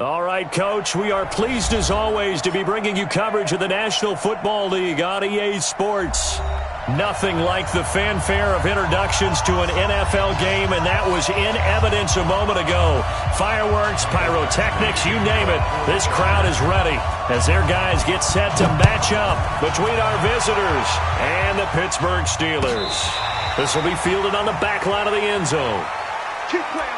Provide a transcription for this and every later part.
All right, Coach, we are pleased as always to be bringing you coverage of the National Football League on EA Sports. Nothing like the fanfare of introductions to an NFL game, and that was in evidence a moment ago. Fireworks, pyrotechnics, you name it. This crowd is ready as their guys get set to match up between our visitors and the Pittsburgh Steelers. This will be fielded on the back line of the end zone. Keep playing.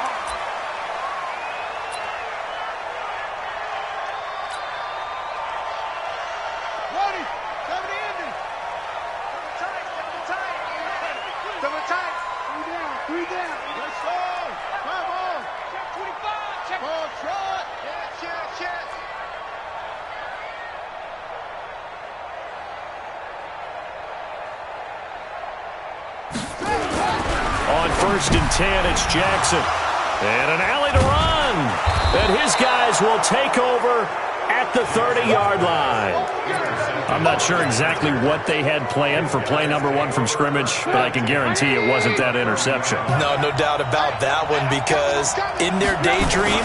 On 1st and 10, it's Jackson. And an alley to run. And his guys will take over at the 30-yard line. I'm not sure exactly what they had planned for play number 1 from scrimmage, but I can guarantee it wasn't that interception. No doubt about that one, because in their daydream,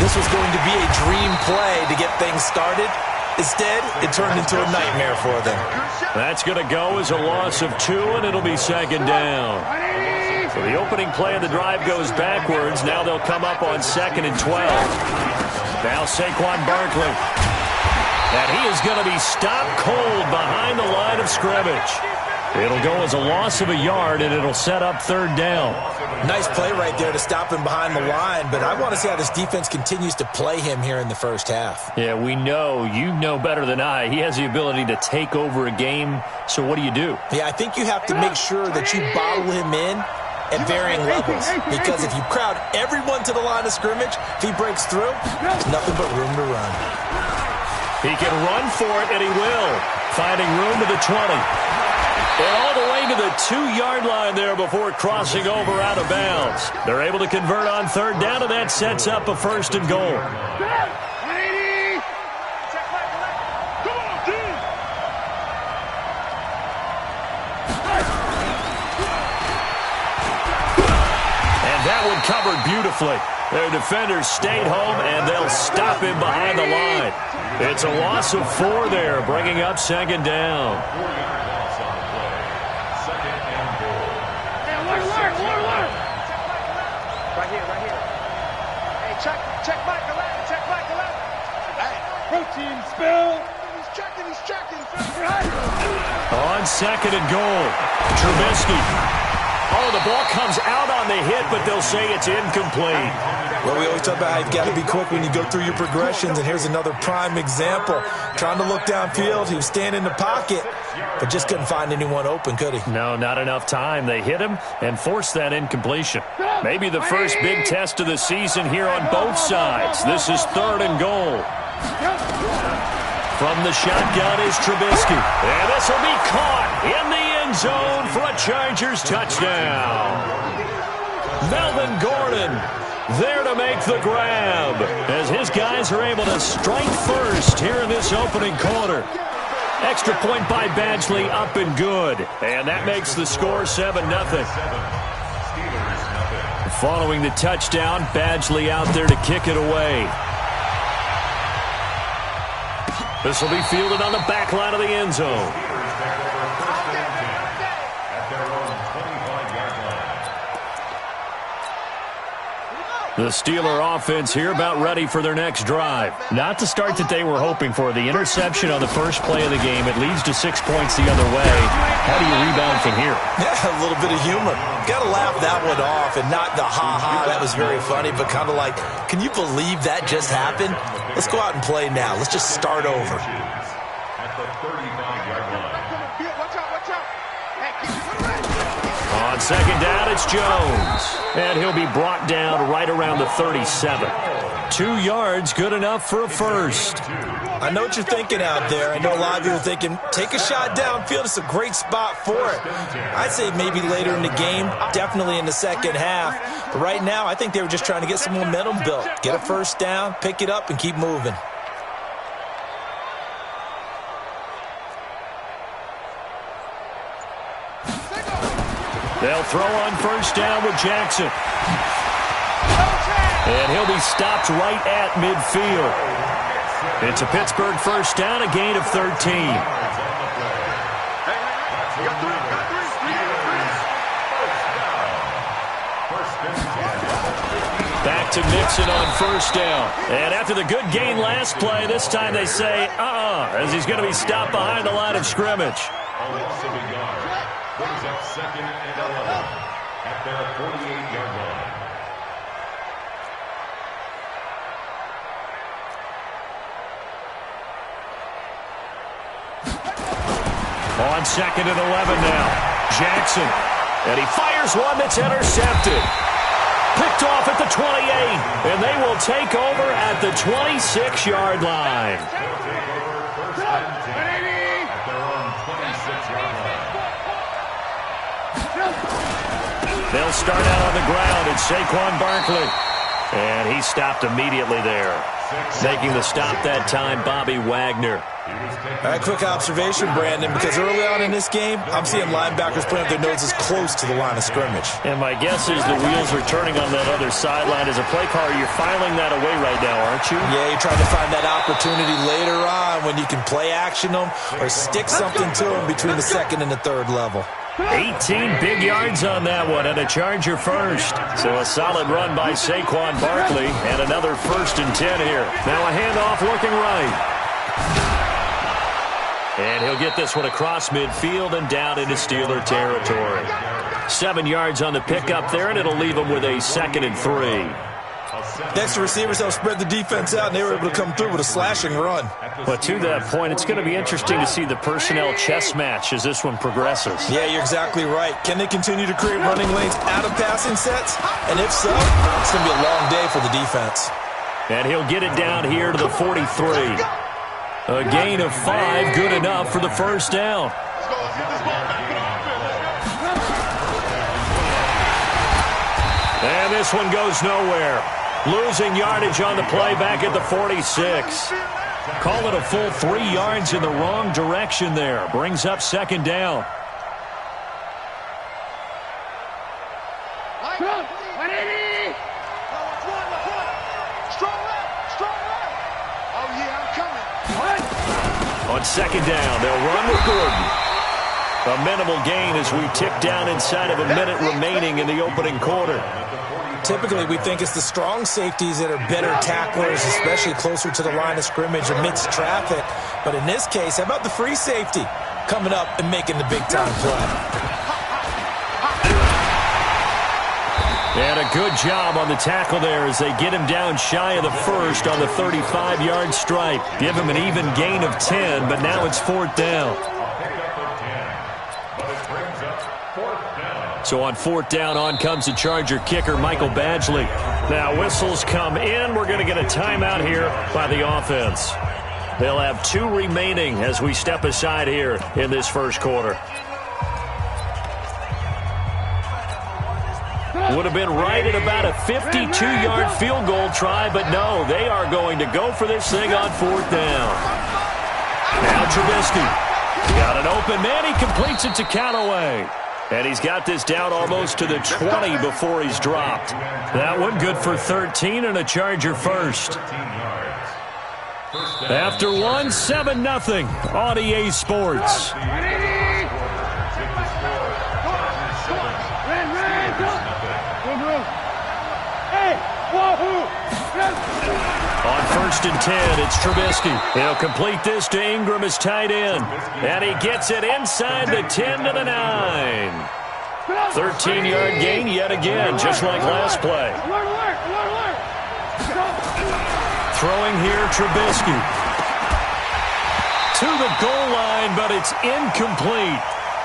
this was going to be a dream play to get things started. Instead, it turned into a nightmare for them. That's going to go as a loss of 2, and it'll be 2nd down. So the opening play of the drive goes backwards. Now they'll come up on 2nd and 12. Now Saquon Barkley. And he is going to be stopped cold behind the line of scrimmage. It'll go as a loss of a yard, and it'll set up 3rd down. Nice play right there to stop him behind the line, but I want to see how this defense continues to play him here in the first half. Yeah, we know. You know better than I. He has the ability to take over a game, so what do you do? Yeah, I think you have to make sure that you bottle him in at varying levels, because if you crowd everyone to the line of scrimmage, if he breaks through, there's nothing but room to run. He can run for it, and he will, finding room to the 20. And all the way to the 2-yard line there before crossing over out of bounds. They're able to convert on 3rd down, and that sets up a 1st and goal. And that one covered beautifully. Their defenders stayed home, and they'll stop him behind the line. It's a loss of 4 there, bringing up 2nd down. Protein spill. He's checking. On 2nd and goal, Trubisky. Oh, the ball comes out on the hit, but they'll say it's incomplete. Well, we always talk about how you've got to be quick when you go through your progressions, and here's another prime example. Trying to look downfield, he was standing in the pocket, but just couldn't find anyone open, could he? No, not enough time. They hit him and forced that incompletion. Maybe the first big test of the season here on both sides. This is 3rd and goal. From the shotgun is Trubisky. And this will be caught in the end zone for a Chargers touchdown. Melvin Gordon there to make the grab as his guys are able to strike first here in this opening quarter. Extra point by Badgley, up and good. And that makes the score 7-0. Following the touchdown, Badgley out there to kick it away. This will be fielded on the back line of the end zone. The Steeler offense here about ready for their next drive. Not the start that they were hoping for. The interception on the first play of the game. It leads to 6 points the other way. How do you rebound from here? Yeah, a little bit of humor. Got to laugh that one off, and not the ha-ha, that was very funny, but kind of like, can you believe that just happened? Let's go out and play now. Let's just start over. On 2nd down, it's Jones. And he'll be brought down right around the 37. 2 yards, good enough for a first. I know what you're thinking out there. I know a lot of you are thinking, take a shot downfield. It's a great spot for it. I'd say maybe later in the game, definitely in the second half. But right now, I think they were just trying to get some momentum built. Get a first down, pick it up, and keep moving. They'll throw on first down with Jackson. And he'll be stopped right at midfield. It's a Pittsburgh first down, a gain of 13. Back to Mixon on first down. And after the good gain last play, this time they say, as he's going to be stopped behind the line of scrimmage. Brings up second and 11 at their 48-yard line. On second and 11 now. Jackson. And he fires one that's intercepted. Picked off at the 28. And they will take over at the 26-yard line. At their own 26-yard line. They'll start out on the ground. It's Saquon Barkley. And he stopped immediately there. Making the stop that time, Bobby Wagner. All right, quick observation, Brandon, because early on in this game, I'm seeing linebackers putting up their noses close to the line of scrimmage. And my guess is the wheels are turning on that other sideline. As a play caller, you're filing that away right now, aren't you? Yeah, you're trying to find that opportunity later on when you can play action them or stick something to them between the second and the third level. 18 big yards on that one, and a Charger first. So a solid run by Saquon Barkley, and another 1st and 10 here. Now a handoff looking right. And he'll get this one across midfield and down into Steeler territory. 7 yards on the pickup there, and it'll leave him with a 2nd and 3. Next, the receivers help spread the defense out, and they were able to come through with a slashing run. But to that point, it's going to be interesting to see the personnel chess match as this one progresses. Yeah, you're exactly right. Can they continue to create running lanes out of passing sets? And if so, it's going to be a long day for the defense. And he'll get it down here to the 43. A gain of 5, good enough for the first down. And this one goes nowhere. Losing yardage on the play back at the 46. Call it a full 3 yards in the wrong direction there. Brings up 2nd down. On 2nd down, they'll run with Gordon. A minimal gain as we tick down inside of a minute remaining in the opening quarter. Typically, we think it's the strong safeties that are better tacklers, especially closer to the line of scrimmage amidst traffic. But in this case, how about the free safety coming up and making the big-time play? And a good job on the tackle there as they get him down shy of the first on the 35-yard stripe. Give him an even gain of 10, but now it's 4th down. So on 4th down, on comes the Charger kicker, Michael Badgley. Now whistles come in. We're going to get a timeout here by the offense. They'll have 2 remaining as we step aside here in this first quarter. Would have been right at about a 52-yard field goal try, but no, they are going to go for this thing on 4th down. Now Trubisky. Got an open man. He completes it to Callaway. And he's got this down almost to the 20 before he's dropped. That one good for 13 and a Charger first. After one, 7-0 on EA Sports. On 1st and 10, it's Trubisky. He'll complete this to Ingram as tight end. And he gets it inside the 10 to the 9. 13-yard gain yet again, just like last play. Throwing here, Trubisky. To the goal line, but it's incomplete.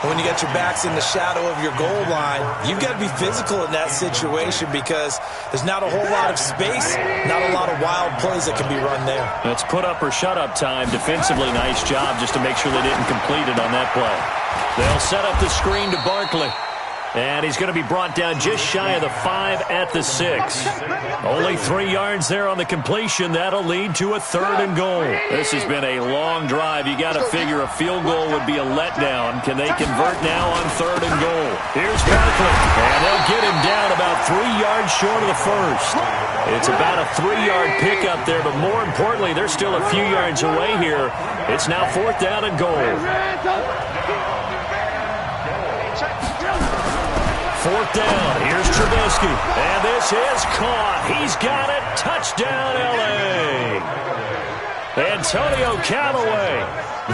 When you got your backs in the shadow of your goal line, you've got to be physical in that situation because there's not a whole lot of space, not a lot of wild plays that can be run there. It's put up or shut up time. Defensively, nice job just to make sure they didn't complete it on that play. They'll set up the screen to Barkley. And he's going to be brought down just shy of the 5 at the 6. Only 3 yards there on the completion. That'll lead to a 3rd and goal. This has been a long drive. You got to figure a field goal would be a letdown. Can they convert now on 3rd and goal? Here's Barkley. And they'll get him down about 3 yards short of the first. It's about a 3-yard pickup there, but more importantly, they're still a few yards away here. It's now 4th down and goal. 4th down. Here's Trubisky. And this is caught. He's got it. Touchdown, L.A. Antonio Callaway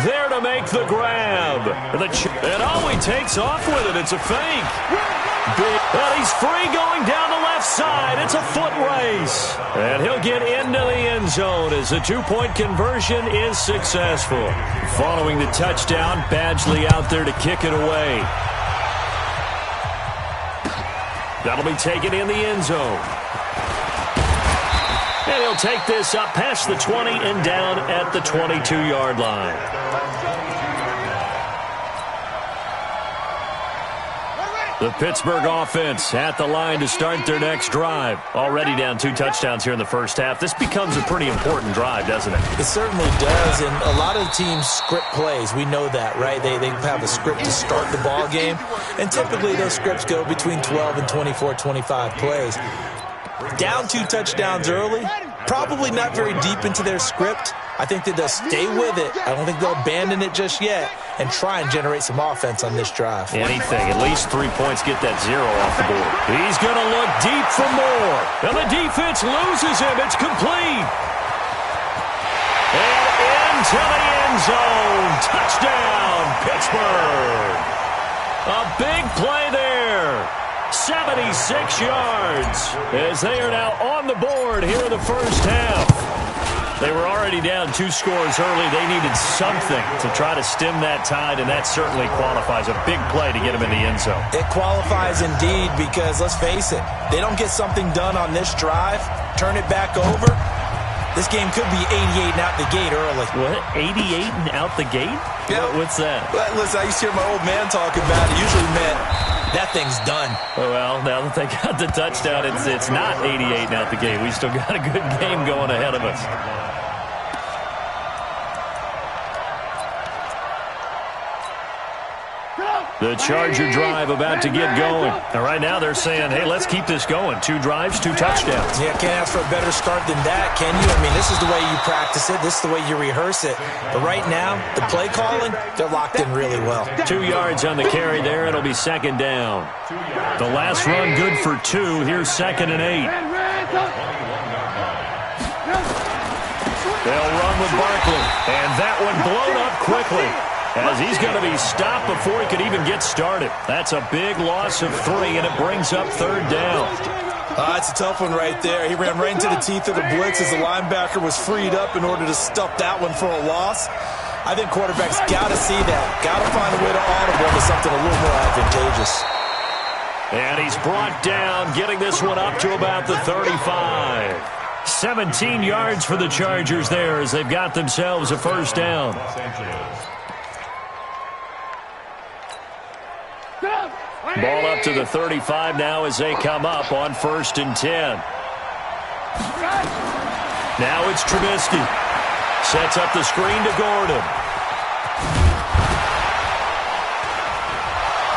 there to make the grab. And he takes off with it. It's a fake. And he's free going down the left side. It's a foot race. And he'll get into the end zone as the 2-point conversion is successful. Following the touchdown, Badgley out there to kick it away. That'll be taken in the end zone. And he'll take this up past the 20 and down at the 22-yard line. The Pittsburgh offense at the line to start their next drive. Already down 2 touchdowns here in the first half. This becomes a pretty important drive, doesn't it? It certainly does, and a lot of teams script plays. We know that, right? They have a script to start the ball game, and typically those scripts go between 12 and 24, 25 plays. Down 2 touchdowns early, probably not very deep into their script. I think that they'll stay with it. I don't think they'll abandon it just yet and try and generate some offense on this drive. Anything. At least 3 points, get that 0 off the board. He's going to look deep for more. And the defense loses him. It's complete. And into the end zone. Touchdown, Pittsburgh. A big play there. 76 yards as they are now on the board here in the first half. They were already down 2 scores early. They needed something to try to stem that tide, and that certainly qualifies. A big play to get them in the end zone. It qualifies indeed because, let's face it, they don't get something done on this drive, turn it back over, this game could be 88 and out the gate early. What? 88 and out the gate? Yeah. What's that? Listen, I used to hear my old man talk about it. Usually meant that thing's done. Oh, well, now that they got the touchdown, it's not 88 and out the gate. We still got a good game going ahead of us. The Charger drive about to get going. And right now they're saying, hey, let's keep this going. 2 drives, 2 touchdowns. Yeah, can't ask for a better start than that, can you? I mean, this is the way you practice it. This is the way you rehearse it. But right now, the play calling, they're locked in really well. 2 yards on the carry there. It'll be 2nd down. The last run good for 2. Here's 2nd and 8. They'll run with Barkley. And that one blown up quickly, as he's going to be stopped before he could even get started. That's a big loss of 3, and it brings up 3rd down. That's a tough one right there. He ran right into the teeth of the blitz as the linebacker was freed up in order to stuff that one for a loss. I think quarterbacks got to see that. Got to find a way to audible to something a little more advantageous. And he's brought down, getting this one up to about the 35. 17 yards for the Chargers there as they've got themselves a 1st down. Ball up to the 35 now as they come up on 1st and 10. Now it's Trubisky. Sets up the screen to Gordon.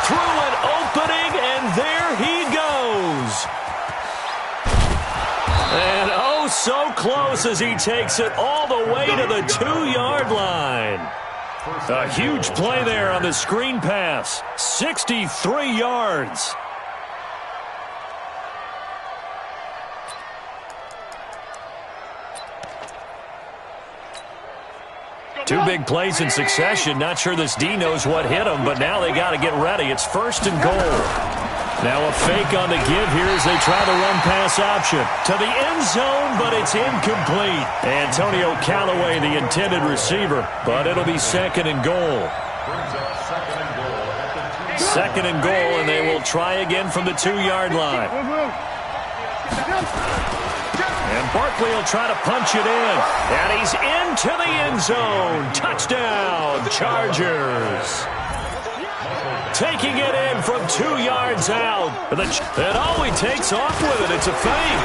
Through an opening, and there he goes. And oh, so close as he takes it all the way to the 2-yard line. A huge play there on the screen pass. 63 yards. Two big plays in succession. Not sure this D knows what hit him, but now they got to get ready. It's 1st and goal. Now a fake on the give here as they try the run-pass option. To the end zone, but it's incomplete. Antonio Callaway, the intended receiver, but it'll be 2nd and goal. 2nd and goal, and they will try again from the 2-yard line. And Barkley will try to punch it in. And he's into the end zone. Touchdown, Chargers. taking it in from 2 yards out. And he takes off with it. It's a fake.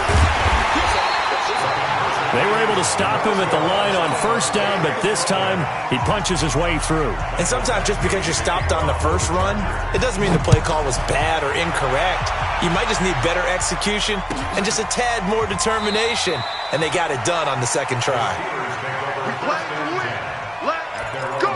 They were able to stop him at the line on first down, but this time he punches his way through. And sometimes just because you're stopped on the first run, it doesn't mean the play call was bad or incorrect. You might just need better execution and just a tad more determination. And they got it done on the second try. We play to win. Let's go.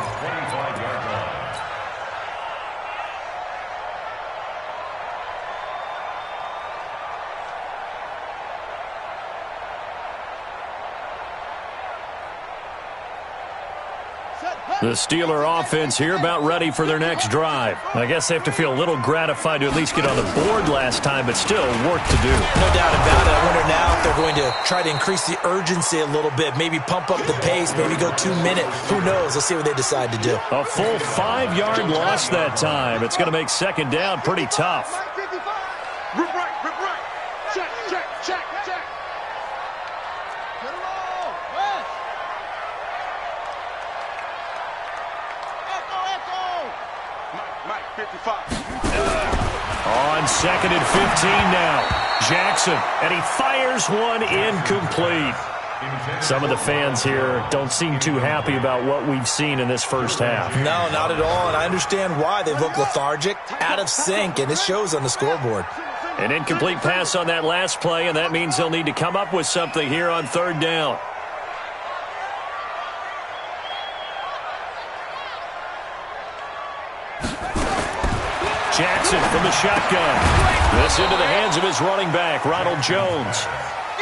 The Steeler offense here about ready for their next drive. I guess they have to feel a little gratified to at least get on the board last time, but still work to do. No doubt about it. I wonder now if they're going to try to increase the urgency a little bit, maybe pump up the pace, maybe go 2 minute. Who knows? Let's see what they decide to do. A full 5-yard loss that time. It's going to make second down pretty tough. Rip right, rip right. Check, check, check, check. Get him all. West. Echo. Mike, 55. On second and 15 now. Jackson, and he fires one incomplete. Some of the fans here don't seem too happy about what we've seen in this first half. No, not at all, and I understand why. They look lethargic, out of sync, and it shows on the scoreboard. An incomplete pass on that last play, and that means they'll need to come up with something here on third down. Jackson from the shotgun. This into the hands of his running back, Ronald Jones.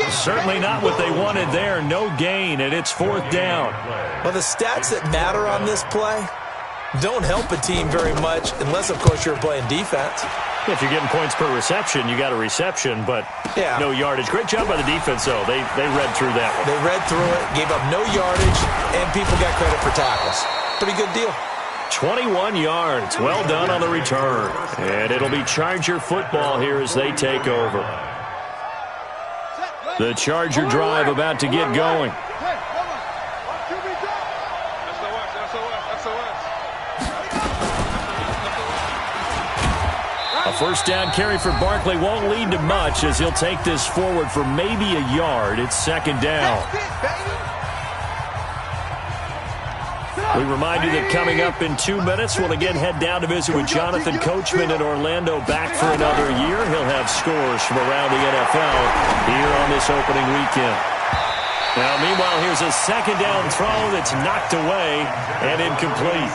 Certainly not what they wanted there. No gain, and it's fourth down. Well, the stats that matter on this play don't help a team very much unless, of course, you're playing defense. If you're getting points per reception, you got a reception, but no yardage. Great job by the defense, though. They read through that one. They read through it, gave up no yardage, and people got credit for tackles. Pretty good deal. 21 yards. Well done on the return. And it'll be Charger football here as they take over. The Charger drive about to get going. A first down carry for Barkley won't lead to much as he'll take this forward for maybe a yard. It's second down. We remind you that coming up in 2 minutes, we'll again head down to visit with Jonathan Coachman in Orlando, back for another year. He'll have scores from around the NFL here on this opening weekend. Now, meanwhile, here's a second down throw that's knocked away and incomplete.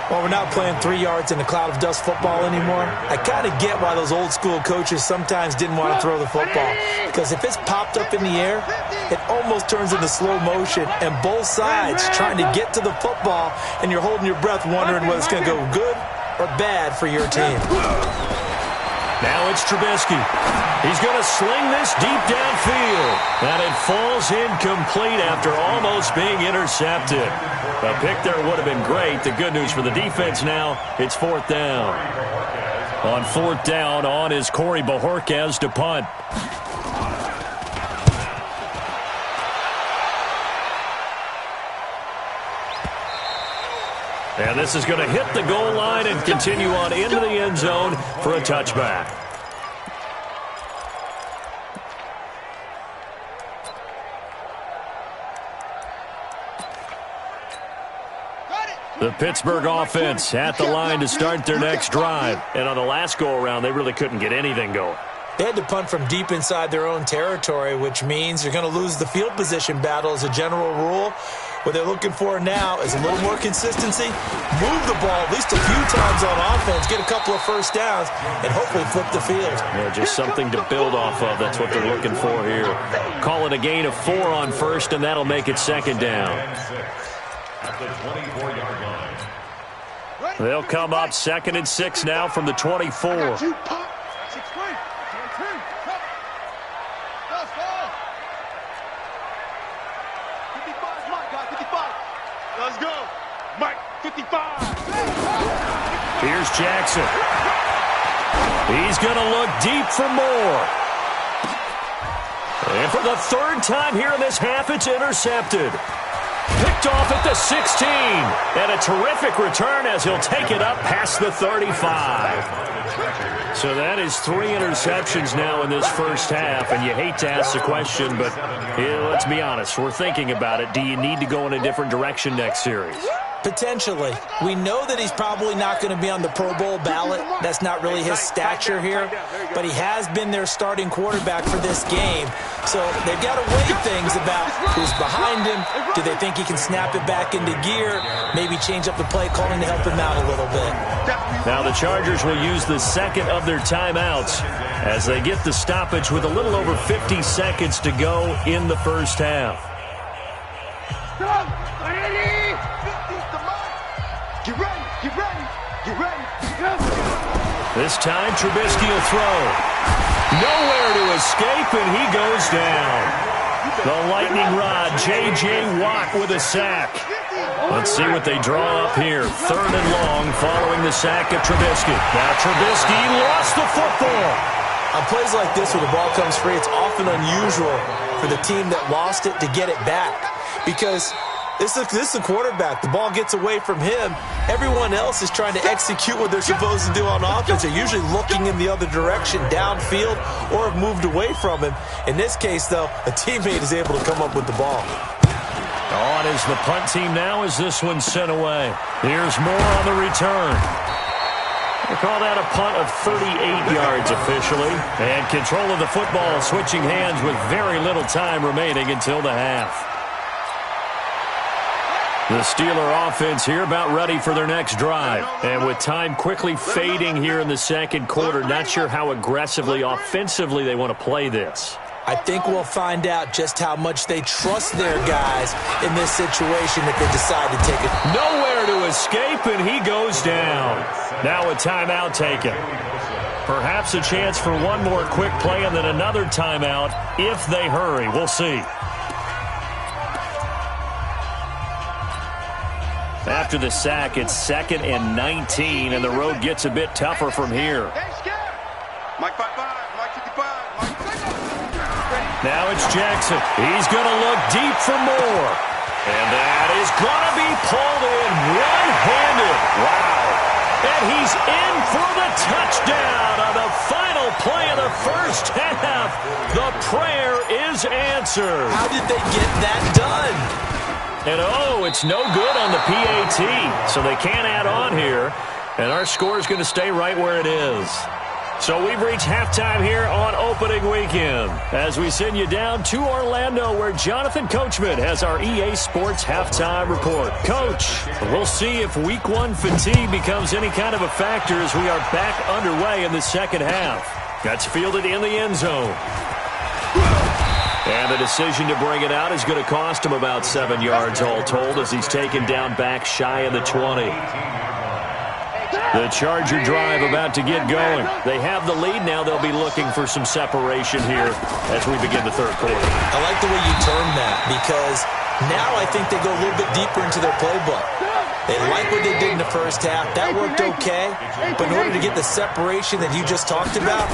Well, we're not playing 3 yards in a cloud of dust football anymore. I kind of get why those old school coaches sometimes didn't want to throw the football. Because if it's popped up in the air, it almost turns into slow motion. And both sides trying to get to the football, and you're holding your breath wondering whether it's going to go good or bad for your team. Now it's Trubisky. He's going to sling this deep downfield. And it falls incomplete after almost being intercepted. A pick there would have been great. The good news for the defense now, it's fourth down. On fourth down, on is Corey Bojorquez to punt. And this is going to hit the goal line and continue on into the end zone for a touchback. The Pittsburgh offense at the line to start their next drive. And on the last go-around, they really couldn't get anything going. They had to punt from deep inside their own territory, which means you're going to lose the field position battle as a general rule. What they're looking for now is a little more consistency, move the ball at least a few times on offense, get a couple of first downs, and hopefully flip the field. Yeah, just something to build off of. That's what they're looking for here. Call it a gain of 4 on first, and that'll make it second down. At the 24-yard line. They'll come up second and 6 now from the 24. Let's go. Mike, 55. Here's Jackson. He's going to look deep for more. And for the third time here in this half, it's intercepted. Picked off at the 16. And a terrific return as he'll take it up past the 35. So that is 3 interceptions now in this first half. And you hate to ask the question, but let's be honest. We're thinking about it. Do you need to go in a different direction next series? Potentially. We know that he's probably not going to be on the Pro Bowl ballot. That's not really his stature here. But he has been their starting quarterback for this game. So they've got to weigh things about who's behind him. Do they think he can snap it back into gear? Maybe change up the play calling to help him out a little bit. Now the Chargers will use the second of their timeouts as they get the stoppage with a little over 50 seconds to go in the first half. Get ready, get ready, get ready. This time Trubisky will throw. Nowhere to escape, and he goes down. The lightning rod, J.J. Watt with a sack. Let's see what they draw up here. 3rd and long following the sack of Trubisky. Now Trubisky lost the football. On plays like this where the ball comes free, it's often unusual for the team that lost it to get it back. Because this is a quarterback. The ball gets away from him. Everyone else is trying to execute what they're supposed to do on offense. They're usually looking in the other direction, downfield, or have moved away from him. In this case, though, a teammate is able to come up with the ball. On is the punt team now as this one's sent away. Here's more on the return. They call that a punt of 38 yards officially. And control of the football switching hands with very little time remaining until the half. The Steeler offense here about ready for their next drive. And with time quickly fading here in the second quarter, not sure how aggressively, offensively they want to play this. I think we'll find out just how much they trust their guys in this situation if they decide to take it. Nowhere to escape, and he goes down. Now a timeout taken. Perhaps a chance for one more quick play and then another timeout if they hurry. We'll see. After the sack, it's 2nd and 19, and the road gets a bit tougher from here. Mike 55, Mike 55, Mike 55. Now it's Jackson. He's going to look deep for more. And that is going to be pulled in one-handed. Wow. And he's in for the touchdown on the final play of the first half. The prayer is answered. How did they get that done? And it's no good on the PAT, so they can't add on here. And our score is going to stay right where it is. So we've reached halftime here on opening weekend as we send you down to Orlando where Jonathan Coachman has our EA Sports halftime report. Coach, we'll see if week 1 fatigue becomes any kind of a factor as we are back underway in the second half. That's fielded in the end zone. And the decision to bring it out is going to cost him about 7 yards all told as he's taken down back shy of the 20. The Charger drive about to get going. They have the lead now. They'll be looking for some separation here as we begin the third quarter. I like the way you term that because now I think they go a little bit deeper into their playbook. They like what they did in the first half. That worked okay. But in order to get the separation that you just talked about,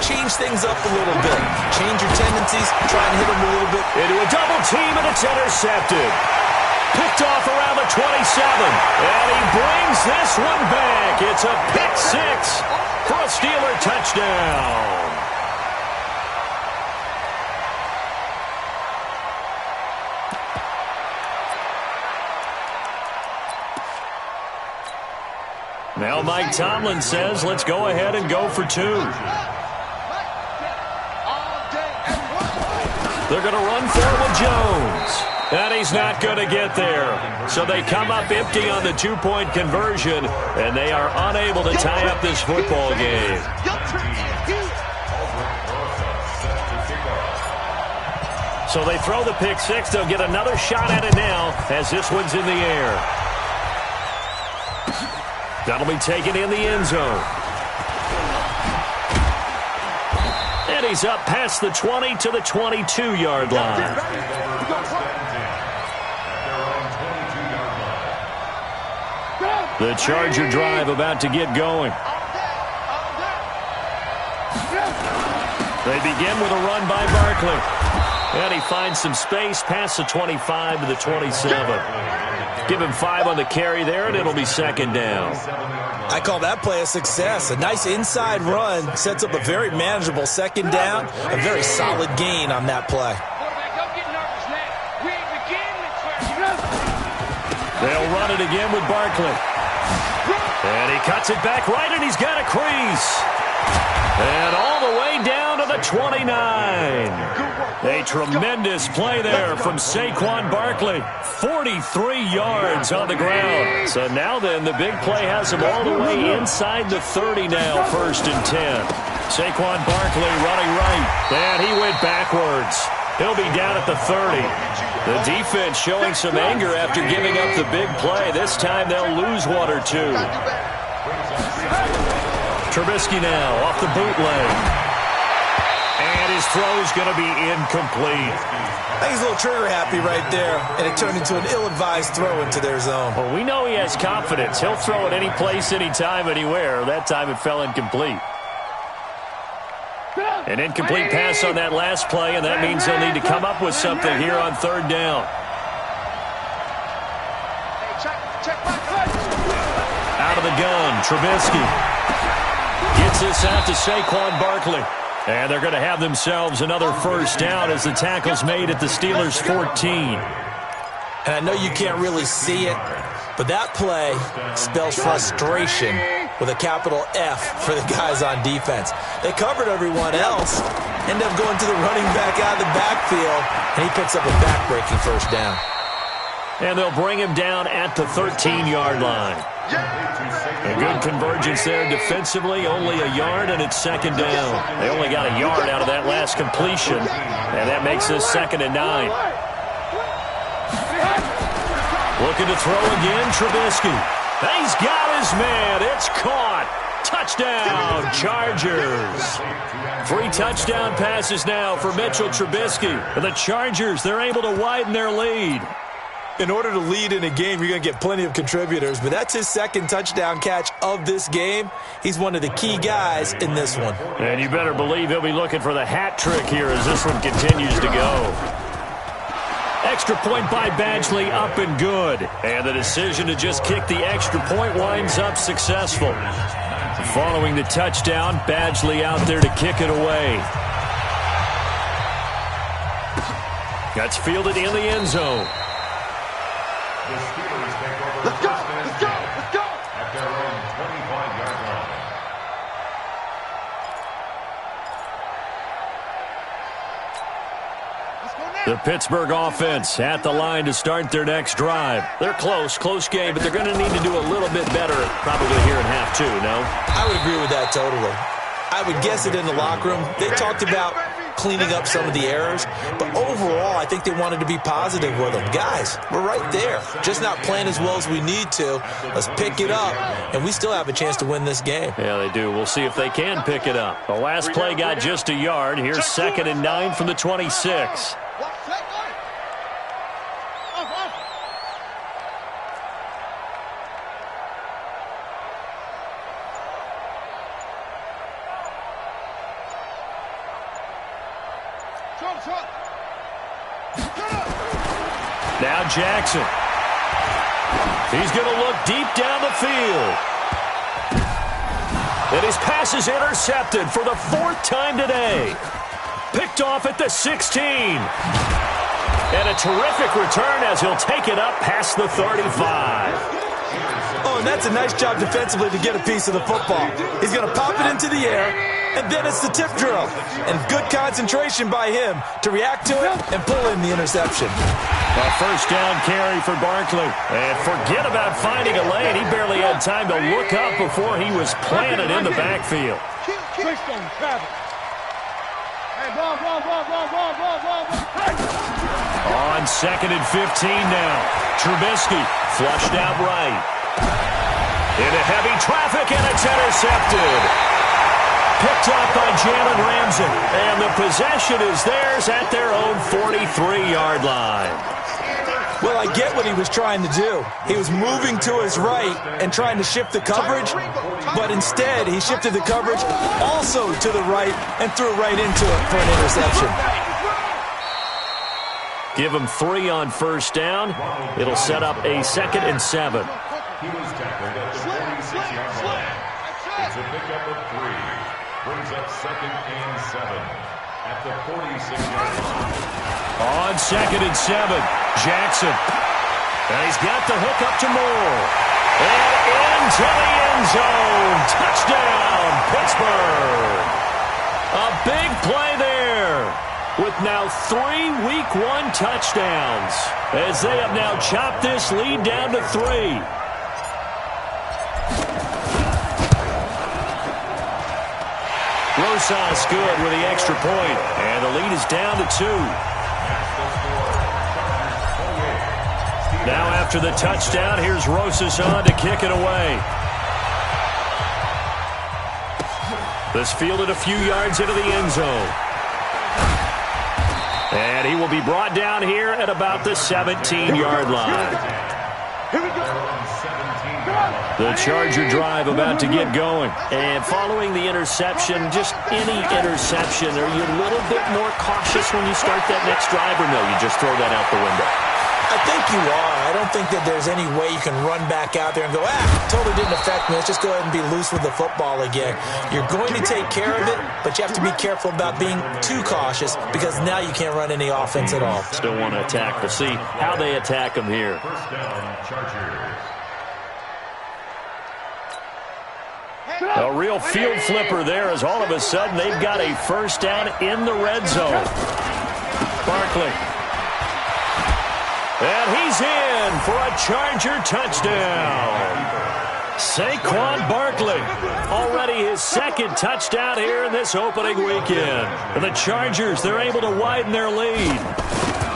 change things up a little bit. Change your tendencies. Try and hit them a little bit. Into a double team, and it's intercepted. Picked off around the 27. And he brings this one back. It's a pick 6 for a Steeler touchdown. Now Mike Tomlin says, let's go ahead and go for 2. They're going to run forward Jones. And he's not going to get there. So they come up empty on the 2-point conversion, and they are unable to tie up this football game. So they throw the pick 6. They'll get another shot at it now as this one's in the air. That'll be taken in the end zone. And he's up past the 20 to the 22-yard line. The Charger drive about to get going. They begin with a run by Barkley. And he finds some space past the 25 to the 27. Give him 5 on the carry there, and it'll be second down. I call that play a success. A nice inside run sets up a very manageable second down. A very solid gain on that play. They'll run it again with Barkley. And he cuts it back right, and he's got a crease. And all the way down to the 29. A tremendous play there from Saquon Barkley. 43 yards on the ground. So now then, the big play has him all the way inside the 30 now, 1st and 10. Saquon Barkley running right. And he went backwards. He'll be down at the 30. The defense showing some anger after giving up the big play. This time they'll lose 1 or 2. Trubisky now off the bootleg. And his throw's going to be incomplete. I think he's a little trigger happy right there, and it turned into an ill-advised throw into their zone. Well, we know he has confidence. He'll throw it any place, anytime, anywhere. That time it fell incomplete. An incomplete pass on that last play, and that means they'll need to come up with something here on 3rd down. Out of the gun, Trubisky. Gets this out to Saquon Barkley. And they're going to have themselves another 1st down as the tackle's made at the Steelers' 14. And I know you can't really see it, but that play spells frustration with a capital F for the guys on defense. They covered everyone else, end up going to the running back out of the backfield, and he picks up a back-breaking 1st down. And they'll bring him down at the 13-yard line. A good convergence there defensively, only a yard, and it's 2nd down. They only got a yard out of that last completion, and that makes this 2nd and 9. Looking to throw again, Trubisky. He's got his man. It's caught. Touchdown, Chargers. 3 touchdown passes now for Mitchell Trubisky. The Chargers, they're able to widen their lead. In order to lead in a game, you're going to get plenty of contributors, but that's his 2nd touchdown catch of this game. He's one of the key guys in this one. And you better believe he'll be looking for the hat trick here as this one continues to go. Extra point by Badgley, up and good. And the decision to just kick the extra point winds up successful. Following the touchdown, Badgley out there to kick it away. That's fielded in the end zone. Let's go! Let's go! Let's go! At their own 25-yard line. The Pittsburgh offense at the line to start their next drive. They're close game, but they're going to need to do a little bit better probably here in half 2, no? I would agree with that totally. I would guess it in the locker room. They talked about cleaning up some of the errors, but overall, I think they wanted to be positive with them. Guys, we're right there. Just not playing as well as we need to. Let's pick it up, and we still have a chance to win this game. Yeah, they do. We'll see if they can pick it up. The last play got just a yard. Here's 2nd and 9 from the 26. Now Jackson. He's going to look deep down the field. And his pass is intercepted for the 4th time today. Picked off at the 16. And a terrific return as he'll take it up past the 35. Oh, and that's a nice job defensively to get a piece of the football. He's going to pop it into the air, and then it's the tip drill. And good concentration by him to react to it and pull in the interception. A 1st down carry for Barkley. And forget about finding a lane. He barely had time to look up before he was planted in the backfield. On 2nd and 15 now. Trubisky flushed out right. Into heavy traffic, and it's intercepted. Picked up by Jalen Ramsey. And the possession is theirs at their own 43-yard line. Well, I get what he was trying to do. He was moving to his right and trying to shift the coverage, but instead he shifted the coverage also to the right and threw right into it for an interception. Give him 3 on first down. It'll set up a 2nd and 7. He was tackled at the 46-yard line. It's a pickup of 3. Brings up 2nd and 7 at the 46-yard line. On 2nd and 7, Jackson. And he's got the hook up to Moore. And into the end zone. Touchdown, Pittsburgh. A big play there. With now 3 Week 1 touchdowns. As they have now chopped this lead down to 3. Rosas good with the extra point. And the lead is down to 2. Now after the touchdown, here's Rosas on to kick it away. This fielded a few yards into the end zone. And he will be brought down here at about the 17-yard line. The Charger drive about to get going. And following the interception, just any interception, are you a little bit more cautious when you start that next drive, or no, you just throw that out the window? I think you are. I don't think that there's any way you can run back out there and go, totally didn't affect me. Let's just go ahead and be loose with the football again. You're going to take care of it, but you have to be careful about being too cautious because now you can't run any offense at all. Still want to attack. We'll see how they attack them here. First down, Chargers. A real field flipper there as all of a sudden they've got a first down in the red zone. Barkley. And he's in for a Charger touchdown. Saquon Barkley, already his 2nd touchdown here in this opening weekend. And the Chargers, they're able to widen their lead.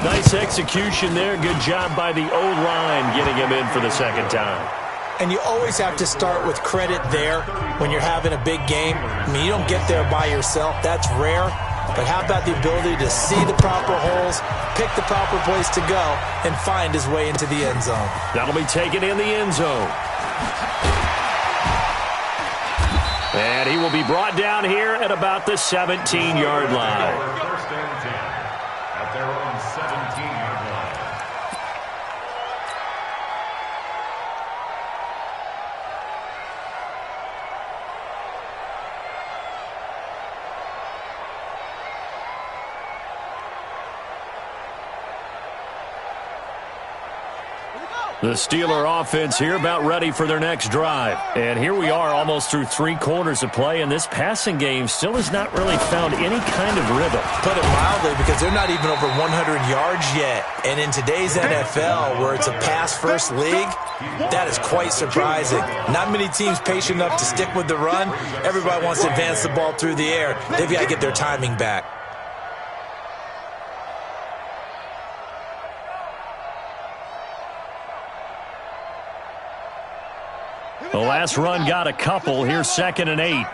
Nice execution there. Good job by the O-line getting him in for the 2nd time. And you always have to start with credit there when you're having a big game. I mean, you don't get there by yourself. That's rare. But how about the ability to see the proper holes, pick the proper place to go, and find his way into the end zone? That'll be taken in the end zone. And he will be brought down here at about the 17-yard line. First and 10 at their own 17-yard line. The Steeler offense here about ready for their next drive. And here we are almost through 3 quarters of play, and this passing game still has not really found any kind of rhythm. Put it mildly, because they're not even over 100 yards yet. And in today's NFL, where it's a pass-first league, that is quite surprising. Not many teams patient enough to stick with the run. Everybody wants to advance the ball through the air. They've got to get their timing back. The last run got a couple. Here's 2nd and 8.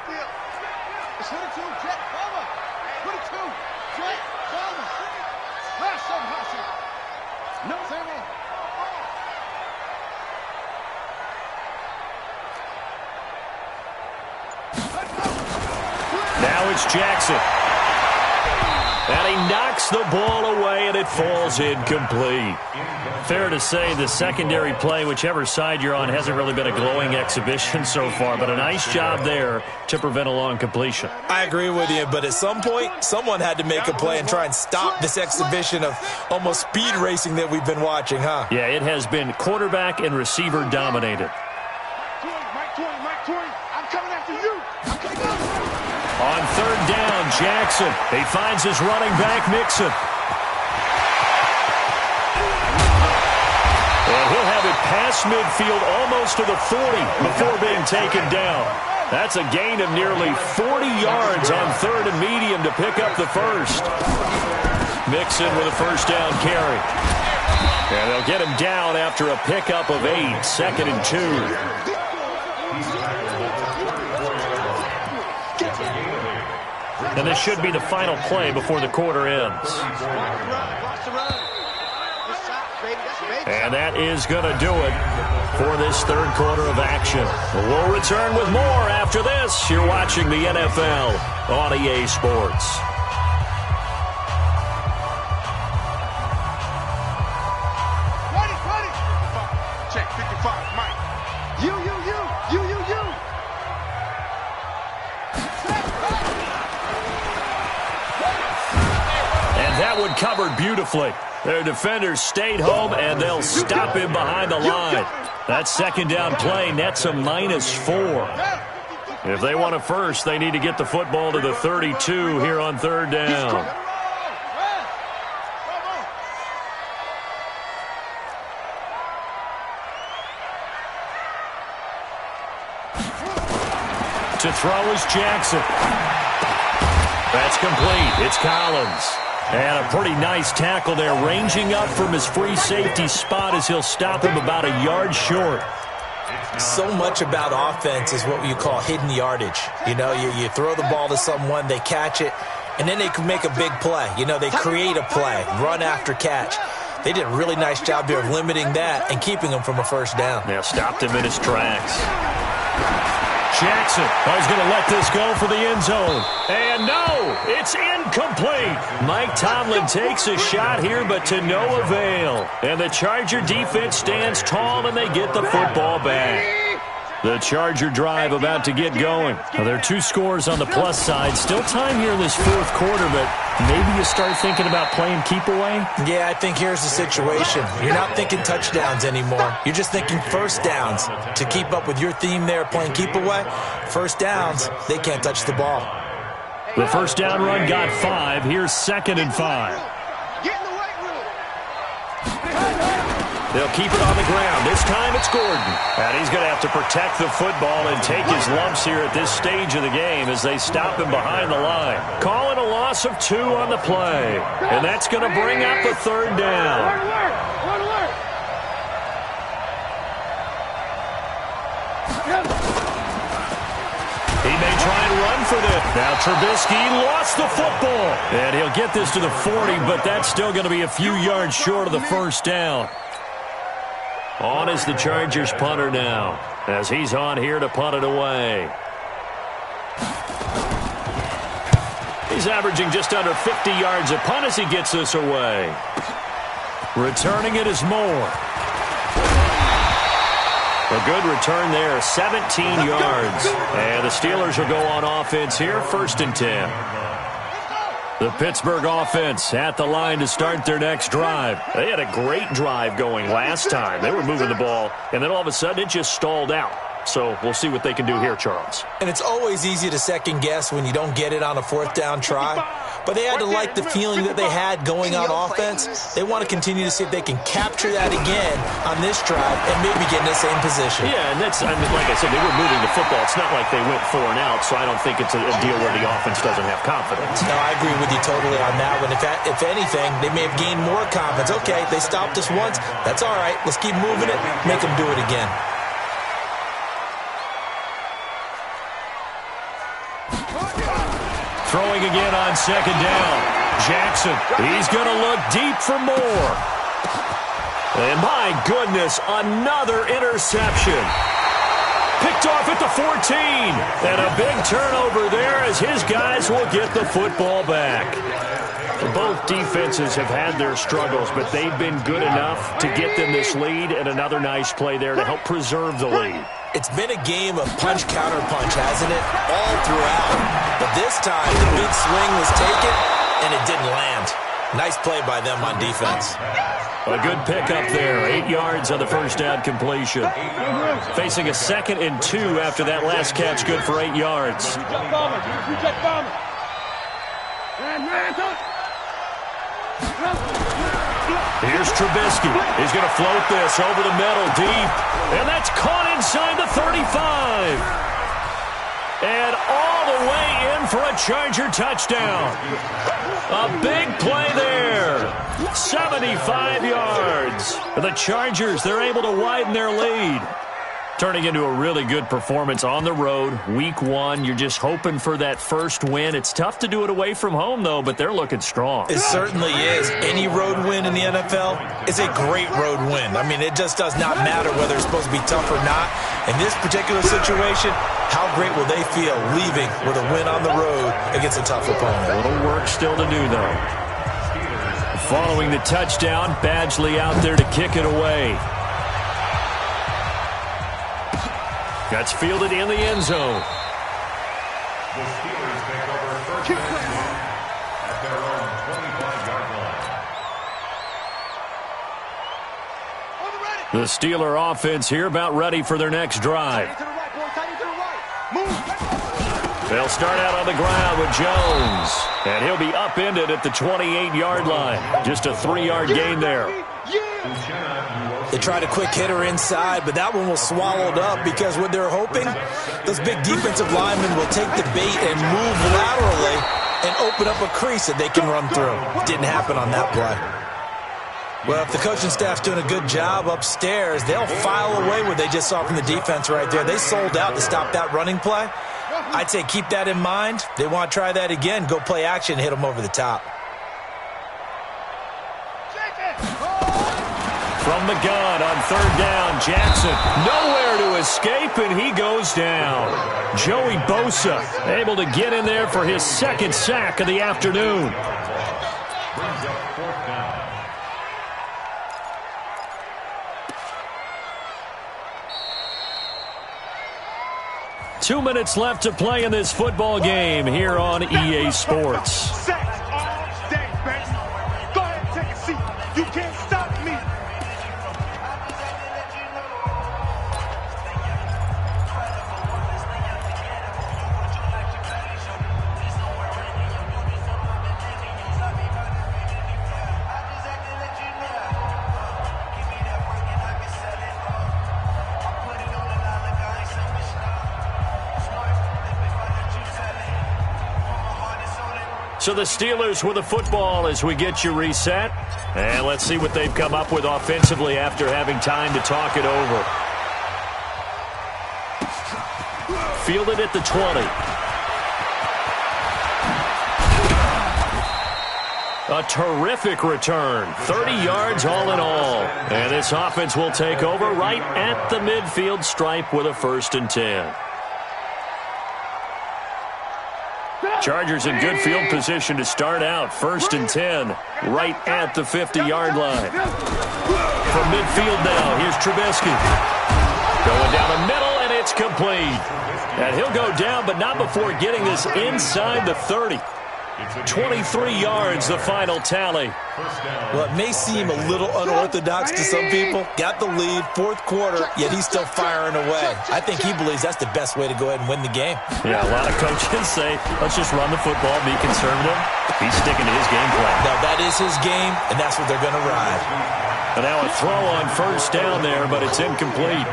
Now it's Jackson. And he knocks the ball away, and it falls incomplete. Fair to say the secondary play, whichever side you're on, hasn't really been a glowing exhibition so far, but a nice job there to prevent a long completion. I agree with you, but at some point, someone had to make a play and try and stop this exhibition of almost speed racing that we've been watching, huh? Yeah, it has been quarterback and receiver dominated. I'm coming after you. On 3rd down, Jackson. He finds his running back, Mixon. And he'll have it past midfield almost to the 40 before being taken down. That's a gain of nearly 40 yards on 3rd and medium to pick up the first. Mixon with a first down carry. And they'll get him down after a pickup of 8, 2nd and 2. And this should be the final play before the quarter ends. And that is going to do it for this 3rd quarter of action. We'll return with more after this. You're watching the NFL on EA Sports. covered beautifully. Their defenders stayed home, and they'll stop him behind the line. That second down play nets a -4. If they want a first, they need to get the football to the 32 here on third down. To throw is Jackson. That's complete. It's Collins. And a pretty nice tackle there, ranging up from his free safety spot as he'll stop him about a yard short. So much about offense is what you call hidden yardage. You know, you throw the ball to someone, they catch it, and then they can make a big play. You know, they create a play, run after catch. They did a really nice job there of limiting that and keeping him from a first down. Yeah, stopped him in his tracks. Jackson, he's going to let this go for the end zone. And no, it's incomplete. Mike Tomlin takes a shot here, but to no avail. And the Charger defense stands tall, and they get the football back. The Charger drive about to get going. Well, there are 2 scores on the plus side. Still time here in this fourth quarter, but maybe you start thinking about playing keep away? Yeah, I think here's the situation. You're not thinking touchdowns anymore. You're just thinking first downs. To keep up with your theme there, playing keep away, first downs, they can't touch the ball. The first down run got 5. Here's 2nd and 5. Get in the weight room. They'll keep it on the ground. This time it's Gordon. And he's going to have to protect the football and take his lumps here at this stage of the game as they stop him behind the line. Calling a loss of 2 on the play. And that's going to bring up a third down. He may try and run for this. Now Trubisky lost the football. And he'll get this to the 40, but that's still going to be a few yards short of the first down. On is the Chargers punter now, as he's on here to punt it away. He's averaging just under 50 yards a punt as he gets this away. Returning it is Moore. A good return there, 17 yards. And the Steelers will go on offense here, 1st and 10. The Pittsburgh offense at the line to start their next drive. They had a great drive going last time. They were moving the ball, and then all of a sudden it just stalled out. So we'll see what they can do here, Charles. And it's always easy to second guess when you don't get it on a 4th down try. But they had to like the feeling that they had going on offense. They want to continue to see if they can capture that again on this drive and maybe get in the same position. Yeah, and that's, I mean, like I said, they were moving the football. It's not like they went 4 and out, so I don't think it's a deal where the offense doesn't have confidence. No, I agree with you totally on that one. If anything, they may have gained more confidence. Okay, they stopped us once. That's all right. Let's keep moving it. Make them do it again. Throwing again on 2nd down. Jackson, he's going to look deep for Moore. And my goodness, another interception. Picked off at the 14. And a big turnover there as his guys will get the football back. Both defenses have had their struggles, but they've been good enough to get them this lead, and another nice play there to help preserve the lead. It's been a game of punch-counter-punch, hasn't it? All throughout. But this time, the big swing was taken, and it didn't land. Nice play by them on defense. A good pickup there. 8 yards on the first down completion. Facing a 2nd and 2 after that last catch, good for 8 yards. Here's Trubisky. He's going to float this over the middle deep. And that's caught inside the 35. And all the way in for a Charger touchdown. A big play there. 75 yards. The Chargers, they're able to widen their lead. Turning into a really good performance on the road. Week 1, you're just hoping for that first win. It's tough to do it away from home, though, but they're looking strong. It certainly is. Any road win in the NFL is a great road win. I mean, it just does not matter whether it's supposed to be tough or not. In this particular situation, how great will they feel leaving with a win on the road against a tough opponent? A little work still to do, though. Following the touchdown, Badgley out there to kick it away. That's fielded in the end zone. The Steelers take over first and 10 at their own 25-yard line. The Steeler offense here about ready for their next drive. They'll start out on the ground with Jones. And he'll be upended at the 28-yard line. Just a 3-yard gain there. They tried a quick hitter inside, but that one was swallowed up because what they're hoping, those big defensive linemen will take the bait and move laterally and open up a crease that they can run through. Didn't happen on that play. Well, if the coaching staff's doing a good job upstairs, they'll file away what they just saw from the defense right there. They sold out to stop that running play. I'd say keep that in mind. They want to try that again. Go play action, hit them over the top. From the gun on third down, Jackson nowhere to escape, and he goes down. Joey Bosa able to get in there for his second sack of the afternoon. Brings up fourth down. Two minutes left to play in this football game here on EA Sports. Sacks all day, baby. Go ahead and take a seat. You can't stop me. So the Steelers with the football as we get you reset. And let's see what they've come up with offensively after having time to talk it over. Fielded at the 20. A terrific return. 30 yards all in all. And this offense will take over right at the midfield stripe with a 1st and 10. Chargers in good field position to start out. 1st and 10, right at the 50-yard line. From midfield now, here's Trubisky. Going down the middle, and it's complete. And he'll go down, but not before getting this inside the 30. 23 yards, the final tally. Well, it may seem a little unorthodox to some people. Got the lead, 4th quarter, yet he's still firing away. I think he believes that's the best way to go ahead and win the game. Yeah, a lot of coaches say, let's just run the football, be conservative. He's sticking to his game plan. No, that is his game, and that's what they're going to ride. And now a throw on 1st down there, but it's incomplete.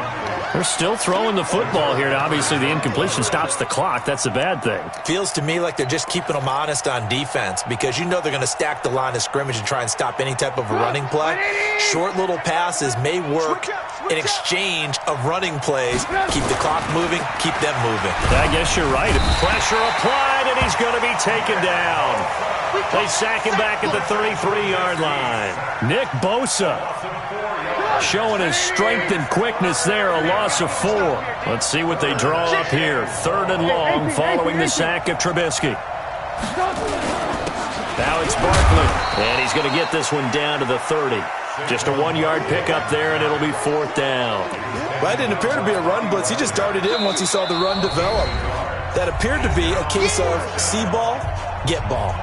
They're still throwing the football here. Now, obviously, the incompletion stops the clock. That's a bad thing. Feels to me like they're just keeping them honest on defense because you know they're going to stack the line of scrimmage and try and stop any type of a running play. Short little passes may work in exchange of running plays. Keep the clock moving, keep them moving. I guess you're right. Pressure applied, and he's going to be taken down. They sack him back at the 33-yard line. Nick Bosa showing his strength and quickness there, a loss of 4. Let's see what they draw up here. 3rd and long following the sack of Trubisky. Now it's Barkley, and he's going to get this one down to the 30. Just a 1-yard pickup there, and it'll be 4th down. Well, it didn't appear to be a run blitz. He just darted in once he saw the run develop. That appeared to be a case of see ball, get ball.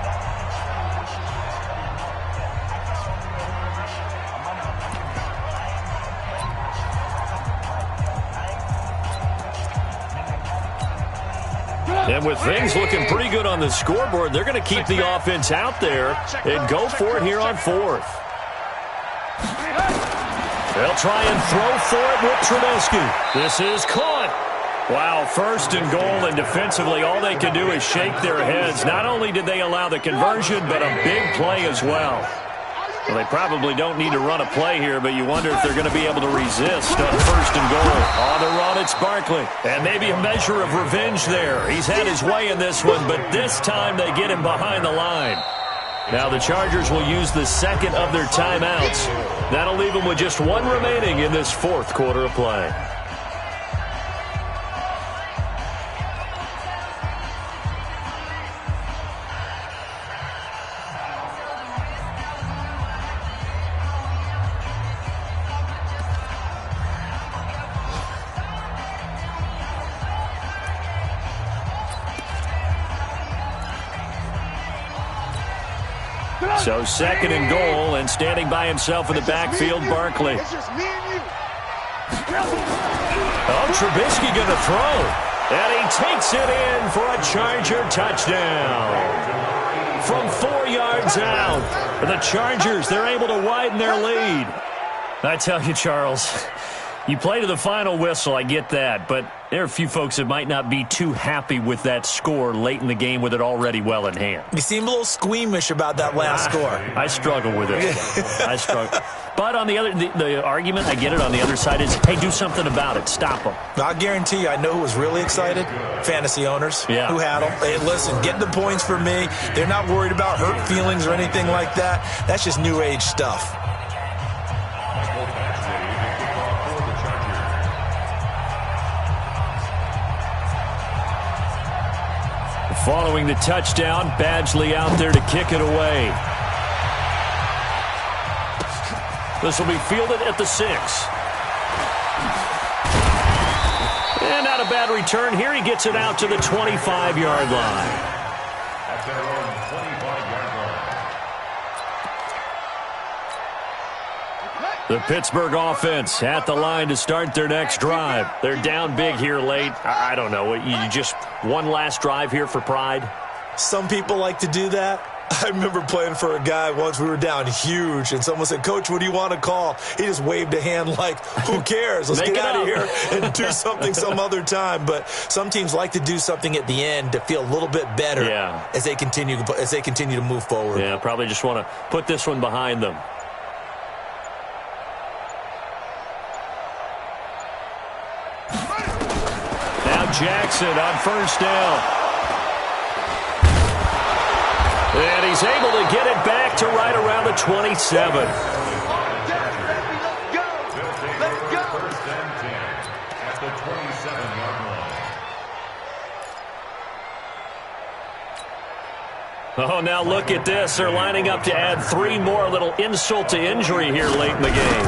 And with things looking pretty good on the scoreboard, they're going to keep the offense out there and go for it here on 4th. They'll try and throw for it with Trubisky. This is caught. Wow, 1st and goal, and defensively all they can do is shake their heads. Not only did they allow the conversion, but a big play as well. Well, they probably don't need to run a play here, but you wonder if they're going to be able to resist on 1st and goal. On the run, it's Barkley. And maybe a measure of revenge there. He's had his way in this one, but this time they get him behind the line. Now the Chargers will use the 2nd of their timeouts. That'll leave them with just 1 remaining in this 4th quarter of play. So 2nd and goal, and standing by himself in the backfield, Barkley. It's just me and you. Oh, Trubisky going to throw. And he takes it in for a Charger touchdown. From 4 yards out, the Chargers, they're able to widen their lead. I tell you, Charles, you play to the final whistle, I get that, but there are a few folks that might not be too happy with that score late in the game with it already well in hand. You seem a little squeamish about that last score. I struggle with it. I struggle. But on the other, the argument, I get it, on the other side is, hey, do something about it. Stop them. I guarantee you, I know who was really excited. Fantasy owners who had them. Hey, listen, get the points for me. They're not worried about hurt feelings or anything like that. That's just new age stuff. Following the touchdown, Badgley out there to kick it away. This will be fielded at the 6. And not a bad return here. He gets it out to the 25-yard line. At their own 25-yard line. The Pittsburgh offense at the line to start their next drive. They're down big here late. I don't know. You just one last drive here for pride? Some people like to do that. I remember playing for a guy once. We were down huge, and someone said, "Coach, what do you want to call?" He just waved a hand like, who cares? Let's get out of here and do something some other time. But some teams like to do something at the end to feel a little bit better as they continue to move forward. Yeah, probably just want to put this one behind them. Now Jackson on first down. And he's able to get it back to right around the 27. Let's go. First and 10 at the 27-yard line. Oh, now look at this. They're lining up to add 3 more. A little insult to injury here late in the game.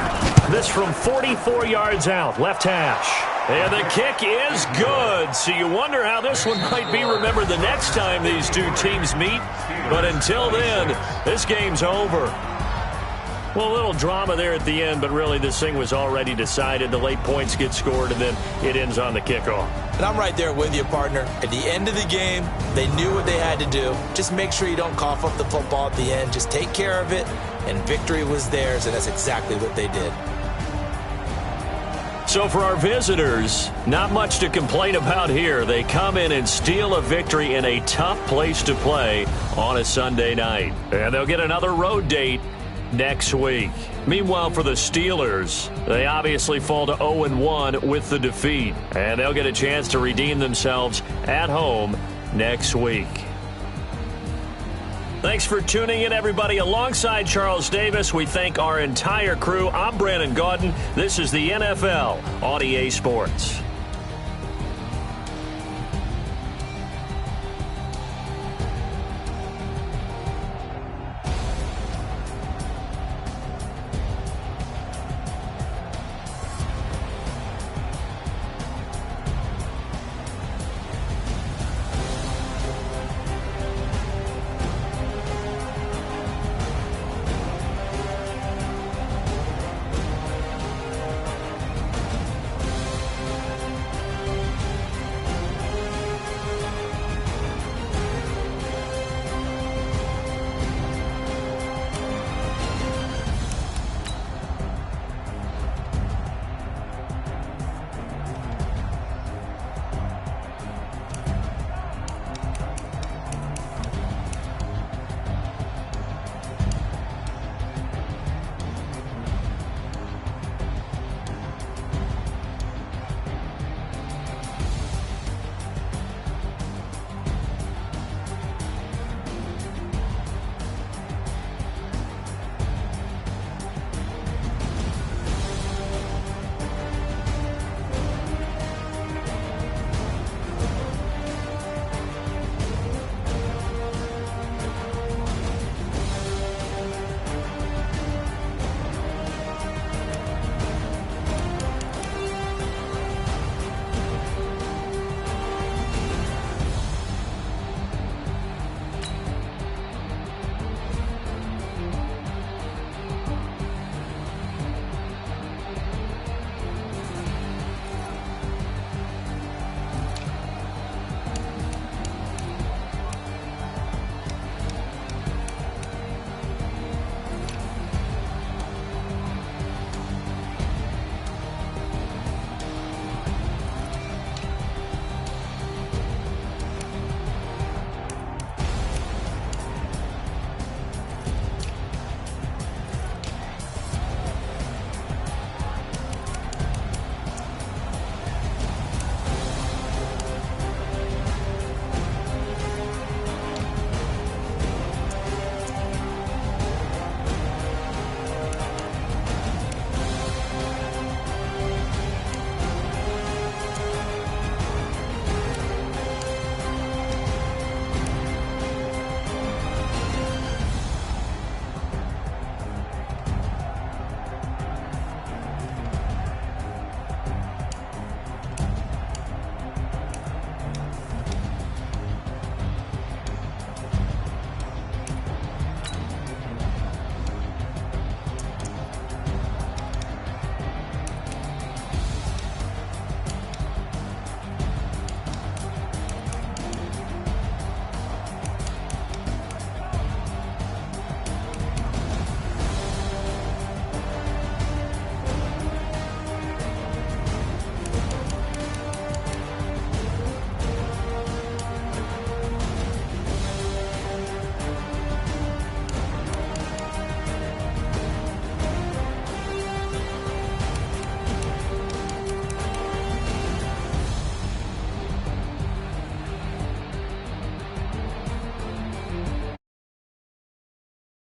This from 44 yards out, left hash. And the kick is good. So you wonder how this one might be remembered the next time these two teams meet. But until then, this game's over. Well, a little drama there at the end, but really this thing was already decided. The late points get scored, and then it ends on the kickoff. And I'm right there with you, partner. At the end of the game, they knew what they had to do. Just make sure you don't cough up the football at the end. Just take care of it, and victory was theirs, and that's exactly what they did. So for our visitors, not much to complain about here. They come in and steal a victory in a tough place to play on a Sunday night. And they'll get another road date next week. Meanwhile, for the Steelers, they obviously fall to 0-1 with the defeat. And they'll get a chance to redeem themselves at home next week. Thanks for tuning in, everybody. Alongside Charles Davis, we thank our entire crew. I'm Brandon Gaudin. This is the NFL on EA Sports.